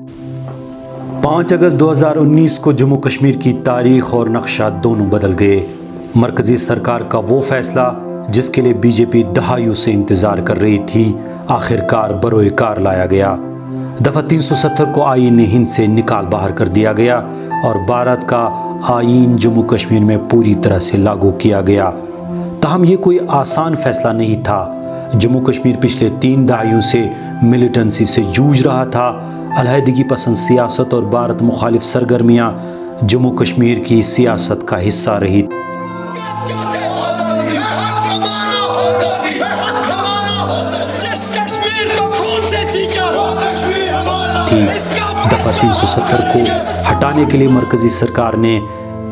5 अगस्त 2019 को जम्मू कश्मीर की तारीख और नक्शा दोनों बदल गए। मरकजी सरकार का वो फैसला जिसके लिए बीजेपी दहाइयों से इंतजार कर रही थी, आखिरकार बरोए कार लाया गया। दफ़ा 370 को आईन हिंद से निकाल बाहर कर दिया गया और भारत का आईन जम्मू कश्मीर में पूरी तरह से लागू किया गया। ताहम ये कोई आसान फैसला नहीं था। जम्मू कश्मीर पिछले 3 दहाइयों से मिलिटेंसी से जूझ रहा था। अलहदगी पसंद सियासत और भारत मुखालिफ सरगर्मियाँ जम्मू कश्मीर की सियासत का हिस्सा रही थी। दफ़ा 370 को हटाने के लिए मरकजी सरकार ने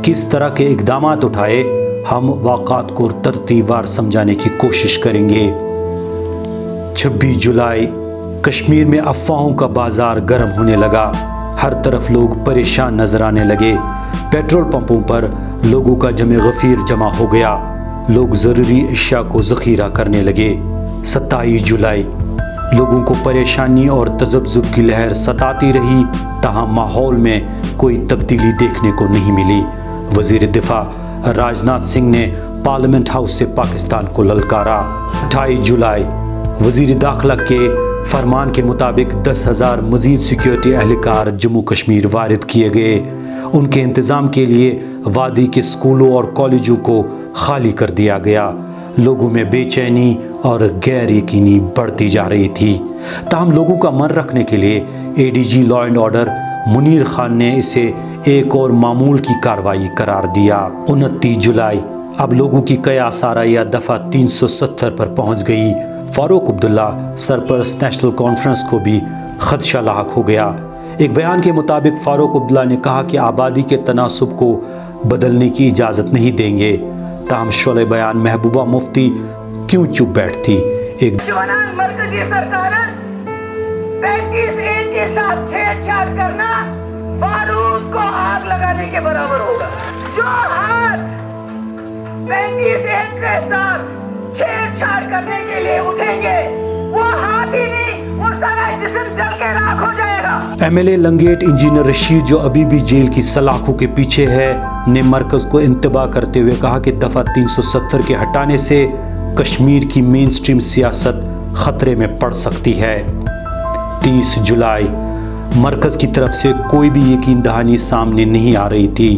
किस तरह के इक़दामात उठाए, हम वाक़ात को तरतीबवार समझाने की कोशिश करेंगे। 26 जुलाई कश्मीर में अफवाहों का बाजार गर्म होने लगा। हर तरफ लोग परेशान नजर आने लगे। पेट्रोल पंपों पर लोगों का जमे गफीर जमा हो गया। लोग ज़रूरी अशिया को ज़ख़ीरा करने लगे। 27 जुलाई लोगों को परेशानी और तज़ब्ज़ुब की लहर सताती रही, ताहम माहौल में कोई तब्दीली देखने को नहीं मिली। वज़ीर दिफा राजनाथ सिंह ने पार्लियामेंट हाउस से पाकिस्तान को ललकारा। 28 जुलाई वज़ीर दाखिला के फरमान के मुताबिक 10,000 मज़ीद सिक्योरिटी एहलकार जम्मू कश्मीर वारिद किए गए। उनके इंतज़ाम के लिए वादी के स्कूलों और कॉलेजों को खाली कर दिया गया। लोगों में बेचैनी और गैर यकीनी बढ़ती जा रही थी। ताहम लोगों का मन रखने के लिए ADG law and order Munir Khan ने इसे एक और मामूल की कार्रवाई करार दिया। 29 जुलाई अब लोगों की कयास आराया दफ़ा 370 पर पहुंच गई। फारूक अब्दुल्ला सरपरस्त नेशनल कॉन्फ्रेंस को भी खदशा लाहक हो गया। एक बयान के मुताबिक फारूक अब्दुल्ला ने कहा कि आबादी के तनासुब को बदलने की इजाज़त नहीं देंगे। ताहम शोले बयान महबूबा मुफ्ती क्यों चुप बैठती। एक मरकजी सरकार 35A के साथ छेड़छाड़ करना बारूद को आग लगाने के बराबर होगा। जो हाथ 35A के साथ छेड़छाड़ करने के लिए उठेंगे, वो हाथ ही नहीं, वो सारा जिस्म जल के राख हो जाएगा। MLA लंगेट इंजीनियर रशीद, जो अभी भी जेल की सलाखों के पीछे है, ने मरकज को इंतबाह करते हुए कहा कि दफ़ा 370 के हटाने से कश्मीर की मेन स्ट्रीम सियासत खतरे में पड़ सकती है। 30 जुलाई मरकज की तरफ से कोई भी यकीन दहानी सामने नहीं आ रही थी।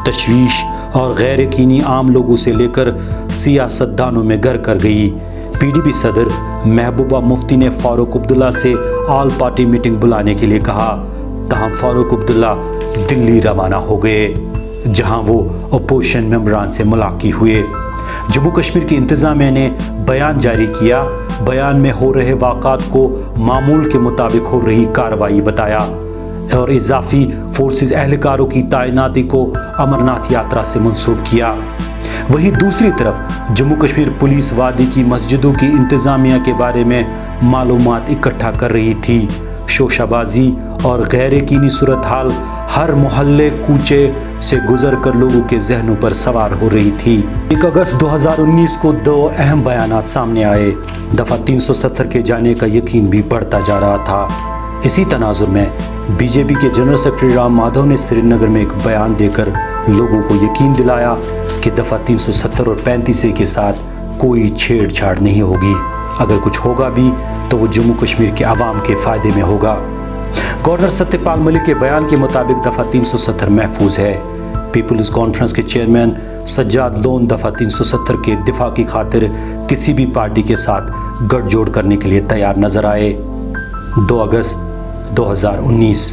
तशवीश और गैर यकीनी आम लोगों से लेकर सियासतदानों में घर कर गई। PDP सदर महबूबा मुफ्ती ने फारूक अब्दुल्ला से ऑल पार्टी मीटिंग बुलाने के लिए कहा। ताहम फारूक अब्दुल्ला दिल्ली रवाना हो गए, जहां वो अपोजिशन मेंबरान से मुलाकात हुए। जम्मू कश्मीर की इंतज़ामिया ने बयान जारी किया। बयान में हो रहे वाक़ात को मामूल के मुताबिक हो रही कार्रवाई बताया और इजाफी फोर्सेस एहलकारों की तैनाती को अमरनाथ यात्रा से मंसूब किया। वहीं दूसरी तरफ जम्मू कश्मीर पुलिस वादी की मस्जिदों की इंतज़ामिया के बारे में मालूमात इकट्ठा कर रही थी। शोशाबाजी और गैर यकीनी सूरत हाल हर मोहल्ले कूचे से गुजर कर लोगों के जहनों पर सवार हो रही थी। 1 अगस्त 2019 को 2 अहम बयानात सामने आए। दफ़ा 370 के जाने का यकीन भी बढ़ता जा रहा था। इसी तनाजुर में बीजेपी के जनरल सेक्रेटरी राम माधव ने श्रीनगर में एक बयान देकर लोगों को यकीन दिलाया कि दफ़ा 370 और 35A के साथ कोई छेड़छाड़ नहीं होगी। अगर कुछ होगा भी तो वो जम्मू कश्मीर के अवाम के फ़ायदे में होगा। गवर्नर सत्यपाल मलिक के बयान के मुताबिक दफ़ा 370 महफूज है। पीपल्स कॉन्फ्रेंस के चेयरमैन सज्जाद लोन दफ़ा 370 के दिफा की खातिर किसी भी पार्टी के साथ गठजोड़ करने के लिए तैयार नजर आए। 2 अगस्त 2019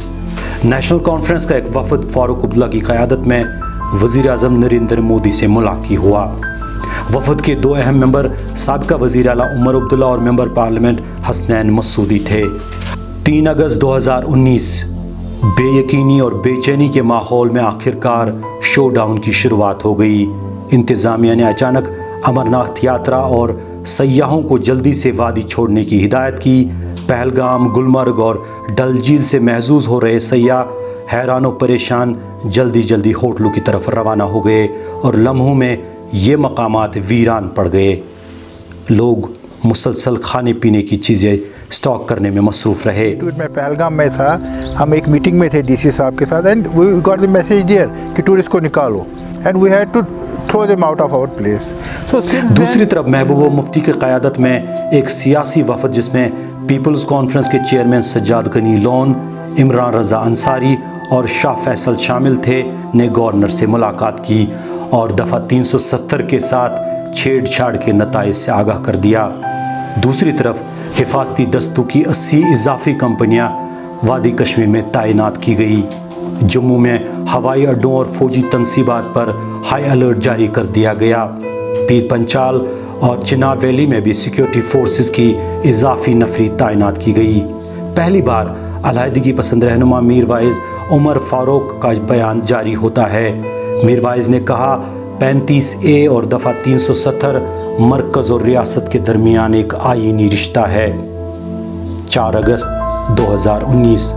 नेशनल कॉन्फ्रेंस का एक वफद फारूक अब्दुल्ला की क़यादत में वज़ीर आज़म नरेंद्र मोदी से मुलाकात हुआ। वफद के 2 अहम मेंबर साबिका वज़ीर आला उमर अब्दुल्ला और मेंबर पार्लियामेंट हसनैन मसूदी थे। 3 अगस्त 2019 बेयकीनी और बेचैनी के माहौल में आखिरकार शो डाउन की शुरुआत हो गई। इंतज़ामिया ने अचानक अमरनाथ यात्रा और सयाहों को जल्दी से वादी छोड़ने की हिदायत की। पहलगाम, गुलमर्ग और डल झील से महजूज हो रहे सयाह हैरान और परेशान जल्दी जल्दी होटलों की तरफ रवाना हो गए और लम्हों में ये मकामात वीरान पड़ गए। लोग मुसलसल खाने पीने की चीज़ें स्टॉक करने में मसरूफ़ रहे। मैं पहलगाम में था, हम एक मीटिंग में थे डीसी साहब के साथ, and we got the message there कि टूरिस्ट को निकालो, and we had to throw them out of our place. So दूसरी तरफ महबूबा मुफ्ती की क़यादत में एक सियासी वफद जिसमें पीपल्स कॉन्फ्रेंस के चेयरमैन सज्जाद गनी लोन, इमरान रज़ा अंसारी और शाह फैसल शामिल थे, ने गवर्नर से मुलाकात की और दफ़ा 370 के साथ छेड़छाड़ के नताइज से आगाह कर दिया। दूसरी तरफ हिफाजती दस्तों की 80 इजाफी कंपनियां वादी कश्मीर में तैनात की गई। जम्मू में हवाई अड्डों और फौजी तनसीबात पर हाई अलर्ट जारी कर दिया गया। पीर पंचाल और चिनाब वैली में भी सिक्योरिटी फोर्सेस की इजाफी नफरी तैनात की गई। पहली बार अलहदगी पसंद रहनुमा मीर वाइज उमर फारूक का बयान जारी होता है। मीर वाइज ने कहा 35A और दफ़ा 370 मरकज़ और रियासत के दरमियान एक आईनी रिश्ता है। 4 अगस्त 2019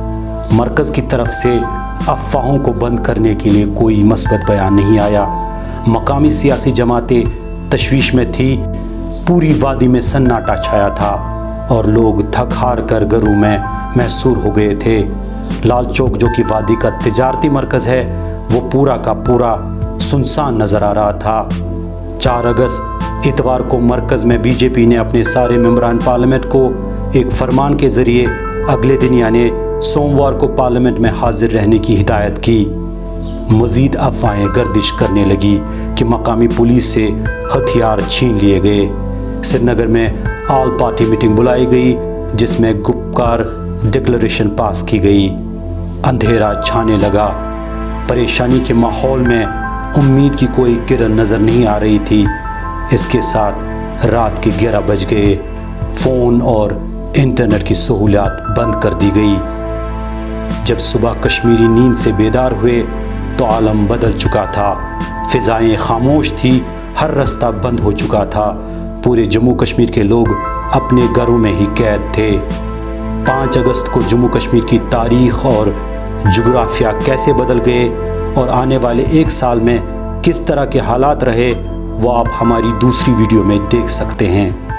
मरकज़ की तरफ से अफवाहों को बंद करने के लिए कोई मस्बत बयान नहीं आया। मकामी सियासी जमातें तशवीश में थी, पूरी वादी में सन्नाटा छाया था और लोग थक हार कर घरों में महसूर हो गए थे। लाल चौक जो कि वादी का तिजारती मरकज़ है, वो पूरा का पूरा सुनसान नज़र आ रहा था। 4 अगस्त इतवार को मरकज़ में बीजेपी ने अपने सारे मेंबरान पार्लियामेंट को एक फरमान के ज़रिए अगले दिन यानी सोमवार को पार्लियामेंट में हाजिर रहने की हिदायत की। मज़ीद अफवाहें गर्दिश करने लगी कि मकामी पुलिस से हथियार छीन लिए गए। श्रीनगर में ऑल पार्टी मीटिंग बुलाई गई जिसमें गुपकार डिक्लेरेशन पास की गई। अंधेरा छाने लगा। परेशानी के माहौल में उम्मीद की कोई किरण नज़र नहीं आ रही थी। इसके साथ रात के 11 बज गए। फ़ोन और इंटरनेट की सहूलियात बंद कर दी गई। जब सुबह कश्मीरी नींद से बेदार हुए तो आलम बदल चुका था। फ़िज़ाएं खामोश थी, हर रास्ता बंद हो चुका था। पूरे जम्मू कश्मीर के लोग अपने घरों में ही कैद थे। 5 अगस्त को जम्मू कश्मीर की तारीख़ और जुग्राफिया कैसे बदल गए और आने वाले 1 साल में किस तरह के हालात रहे, वो आप हमारी दूसरी वीडियो में देख सकते हैं।